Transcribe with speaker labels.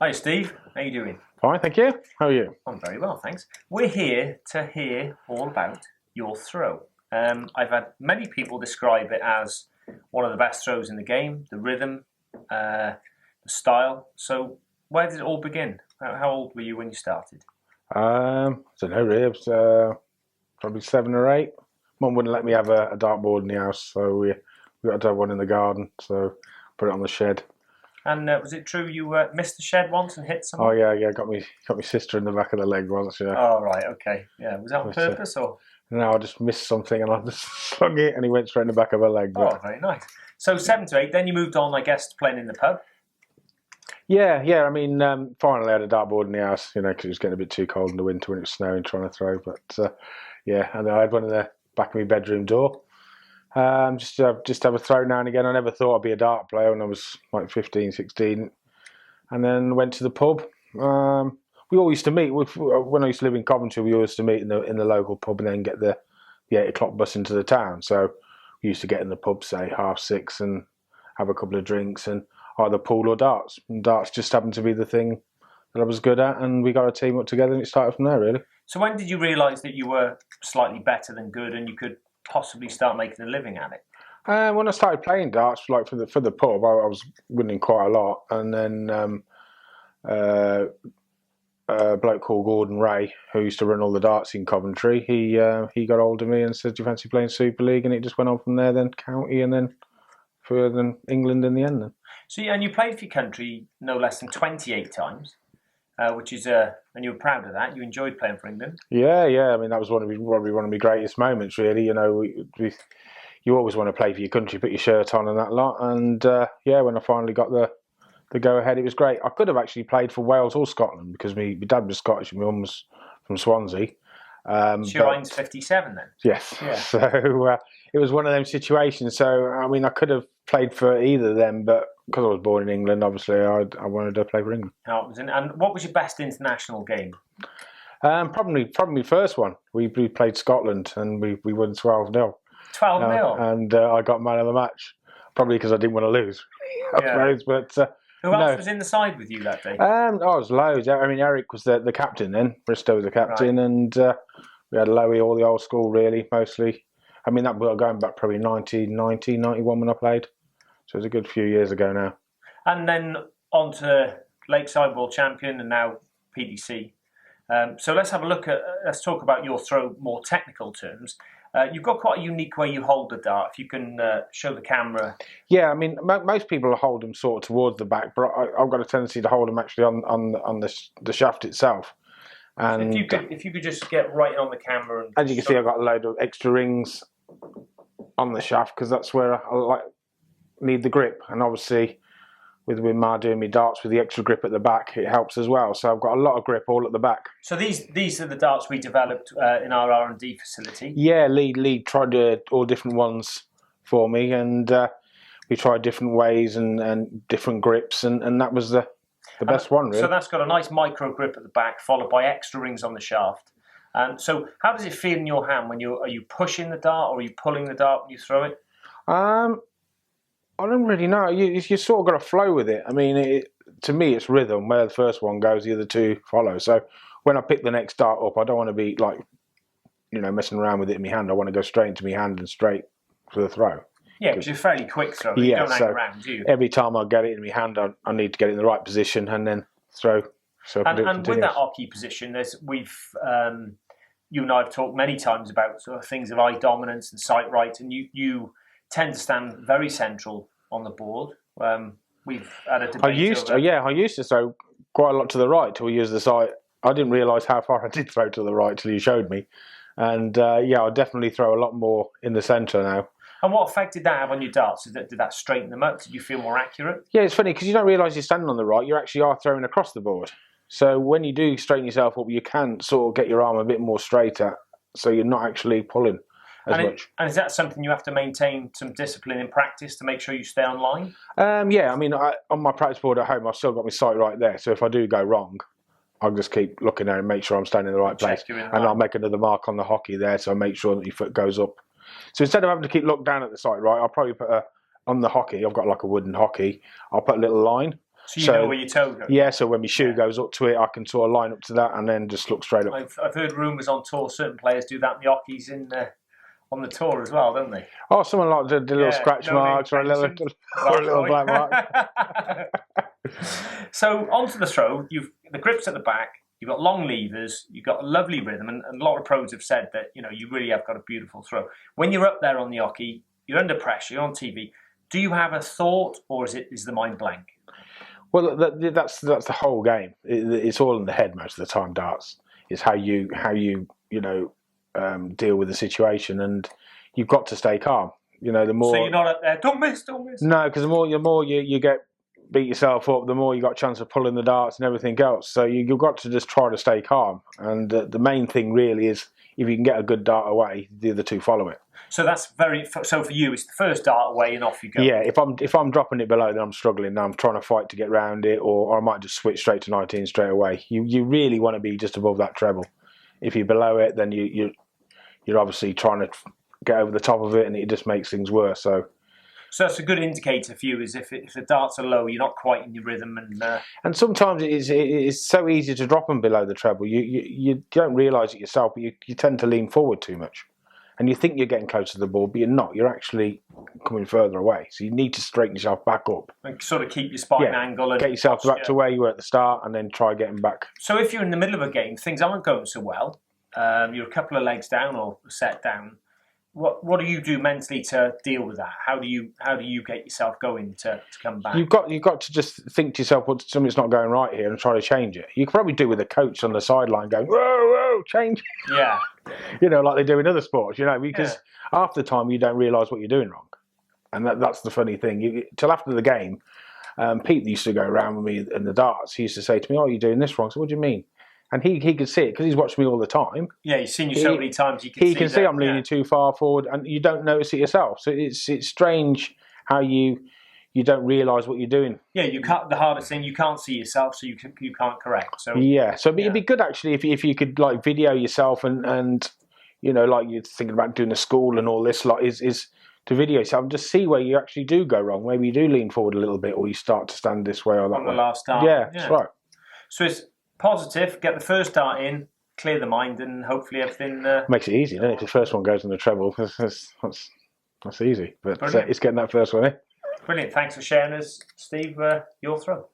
Speaker 1: Hi Steve, how you doing?
Speaker 2: Fine, thank you. How are you?
Speaker 1: I'm very well, thanks. We're here to hear all about your throw. I've had many people describe it as one of the best throws in the game, the rhythm, the style. So where did it all begin? How old were you when you started?
Speaker 2: I don't know really. It was probably 7 or 8. Mum wouldn't let me have a dartboard in the house, so we got to have one in the garden. So put it on the shed.
Speaker 1: And was it true you missed the shed once and hit
Speaker 2: Oh
Speaker 1: someone?
Speaker 2: yeah. Got me sister in the back of the leg once. Yeah.
Speaker 1: Oh, right, okay. Yeah, was that on
Speaker 2: But,
Speaker 1: purpose or?
Speaker 2: no, I just missed something and I just slung it, and he went straight in the back of her leg.
Speaker 1: Oh,
Speaker 2: But
Speaker 1: very nice. So 7 to 8, then you moved on, I guess, to playing in the pub.
Speaker 2: yeah. I mean, finally I had a dartboard in the house, because it was getting a bit too cold in the winter when it was snowing, trying to throw. But yeah, and then I had one in the back of my bedroom door. Just have a throw now and again. I never thought I'd be a dart player when I was like 15, 16. And then went to the pub. We all used to meet when I used to live in Coventry. We always used to meet in the local pub and then get the 8 o'clock bus into the town. So we used to get in the pub, say 6:30, and have a couple of drinks and either pool or darts. And darts just happened to be the thing that I was good at, and we got a team up together, and it started from there really.
Speaker 1: So when did you realise that you were slightly better than good and you could possibly start making a living at it?
Speaker 2: When I started playing darts, like for the pub, I was winning quite a lot, and then a bloke called Gordon Ray, who used to run all the darts in Coventry, he got hold of me and said, "Do you fancy playing Super League?" And it just went on from there. Then county, and then further than England in the end. Then.
Speaker 1: So, and you played for your country no less than 28 times, which is and you were proud of that. You enjoyed playing for England.
Speaker 2: Yeah. I mean, that was probably one of my greatest moments. Really, you always want to play for your country, put your shirt on and that lot. And when I finally got the go ahead, it was great. I could have actually played for Wales or Scotland because my dad was Scottish and my mum was from Swansea.
Speaker 1: Shire's 57 then?
Speaker 2: Yes.
Speaker 1: Yeah.
Speaker 2: So it was one of them situations. So, I mean, I could have played for either of them, but because I was born in England, obviously, I wanted to play for England.
Speaker 1: And what was your best international game?
Speaker 2: Probably my first one. We played Scotland and we won 12-0.
Speaker 1: 12-0?
Speaker 2: And I got man of the match, probably because I didn't want to lose, I suppose. But
Speaker 1: who else was in the side with you that day?
Speaker 2: I was loads. I mean, Eric was the captain then. Bristow was the captain, right. And we had Lowy, all the old school, really, mostly. I mean, that was going back probably 1990, 91 when I played. So it was a good few years ago now.
Speaker 1: And then on to Lakeside World Champion and now PDC. So let's talk about your throw, more technical terms. You've got quite a unique way you hold the dart. If you can show the camera.
Speaker 2: Yeah, I mean, most people hold them sort of towards the back, but I've got a tendency to hold them actually on the shaft itself. And
Speaker 1: so if you could just get right on the camera. And
Speaker 2: as you can see, I've got a load of extra rings on the shaft because that's where I need the grip. And obviously, with Winmau doing my darts with the extra grip at the back, it helps as well. So I've got a lot of grip all at the back.
Speaker 1: So these are the darts we developed in our R&D facility?
Speaker 2: Yeah, Lead tried all different ones for me, and we tried different ways and different grips, and that was the best one, really.
Speaker 1: So that's got a nice micro grip at the back, followed by extra rings on the shaft. So how does it feel in your hand when are you pushing the dart or are you pulling the dart when you throw it?
Speaker 2: I don't really know. You sort of got to flow with it. I mean, to me, it's rhythm. Where the first one goes, the other two follow. So when I pick the next dart up, I don't want to be messing around with it in my hand. I want to go straight into my hand and straight for the throw.
Speaker 1: Yeah, because you're fairly quick thrower. You don't hang around, do you?
Speaker 2: Every time I get it in my hand, I need to get it in the right position and then throw. So
Speaker 1: and with that hockey position, you and I have talked many times about sort of things of eye dominance and sight right, and you tend to stand very central on the board. We've had a debate. I
Speaker 2: used to throw quite a lot to the right till we used the sight. I didn't realise how far I did throw to the right till you showed me. And I definitely throw a lot more in the centre now.
Speaker 1: And what effect did that have on your darts? Did that straighten them up? Did you feel more accurate?
Speaker 2: Yeah, it's funny because you don't realise you're standing on the right. You actually are throwing across the board. So when you do straighten yourself up, you can sort of get your arm a bit more straighter, so you're not actually pulling as much.
Speaker 1: And is that something you have to maintain some discipline in practice to make sure you stay on line?
Speaker 2: Yeah, I mean, on my practice board at home, I've still got my sight right there. So if I do go wrong, I'll just keep looking there and make sure I'm standing in the right place. And I'll make another mark on the hockey there, so I make sure that your foot goes up. So instead of having to keep looking down at the sight right, I'll probably put on the hockey, I've got like a wooden hockey, I'll put a little line.
Speaker 1: So you know where your toe goes.
Speaker 2: Yeah, so when my shoe goes up to it, I can sort of line up to that and then just look straight up.
Speaker 1: I've heard rumours on tour certain players do that in the hockeys on the tour as well, don't they?
Speaker 2: Oh, someone like the little scratch marks or a little black mark.
Speaker 1: So onto the throw, the grip's at the back. You've got long levers. You've got a lovely rhythm, and a lot of pros have said that you really have got a beautiful throw. When you're up there on the hockey, you're under pressure. You're on TV. Do you have a thought, or is the mind blank?
Speaker 2: Well, that's the whole game. It's all in the head most of the time. Darts is how you deal with the situation, and you've got to stay calm. The more.
Speaker 1: So you're not up there. Don't miss.
Speaker 2: No, because the more you get beat yourself up, the more you got a chance of pulling the darts and everything else. So you've got to just try to stay calm. And the main thing really is if you can get a good dart away, the other two follow it.
Speaker 1: So that's so for you, it's the first dart away and off you go.
Speaker 2: Yeah, if I'm dropping it below, then I'm struggling. Now I'm trying to fight to get round it, or I might just switch straight to 19 straight away. You really want to be just above that treble. If you're below it, then you're obviously trying to get over the top of it, and it just makes things worse. So
Speaker 1: that's a good indicator for you, is if the darts are low, you're not quite in your rhythm.
Speaker 2: And sometimes it is so easy to drop them below the treble. You don't realise it yourself, but you tend to lean forward too much. And you think you're getting closer to the ball, but you're not. You're actually coming further away. So you need to straighten yourself back up.
Speaker 1: And sort of keep your spine angle. And
Speaker 2: get yourself back to where you were at the start and then try getting back. So
Speaker 1: if you're in the middle of a game, things aren't going so well, you're a couple of legs down or a set down, what do you do mentally to deal with that? How do you get yourself going to come back?
Speaker 2: You've got to just think to yourself, well, something's not going right here, and try to change it. You could probably do with a coach on the sideline going, whoa, change.
Speaker 1: Yeah.
Speaker 2: Like they do in other sports, because half the time you don't realise what you're doing wrong. And that's the funny thing. Till after the game, Pete used to go around with me in the darts. He used to say to me, "Oh, you're doing this wrong." So what do you mean? And he could see it because he's watched me all the time.
Speaker 1: Yeah, he's seen you so many times. He can
Speaker 2: see I'm leaning too far forward, and you don't notice it yourself. So it's strange how you don't realise what you're doing.
Speaker 1: Yeah, you can't. The hardest thing, you can't see yourself, so you can't correct. So
Speaker 2: it'd be good actually if you could like video yourself and like you're thinking about doing a school and all this is to video yourself and just see where you actually do go wrong. Maybe you do lean forward a little bit, or you start to stand this way or that way.
Speaker 1: On the last dart.
Speaker 2: Yeah, that's right.
Speaker 1: So it's positive, get the first dart in, clear the mind, and hopefully everything...
Speaker 2: Makes it easy, doesn't it? If the first one goes in the treble, that's easy. But it's getting that first one in.
Speaker 1: Brilliant. Thanks for sharing us, Steve, your throw.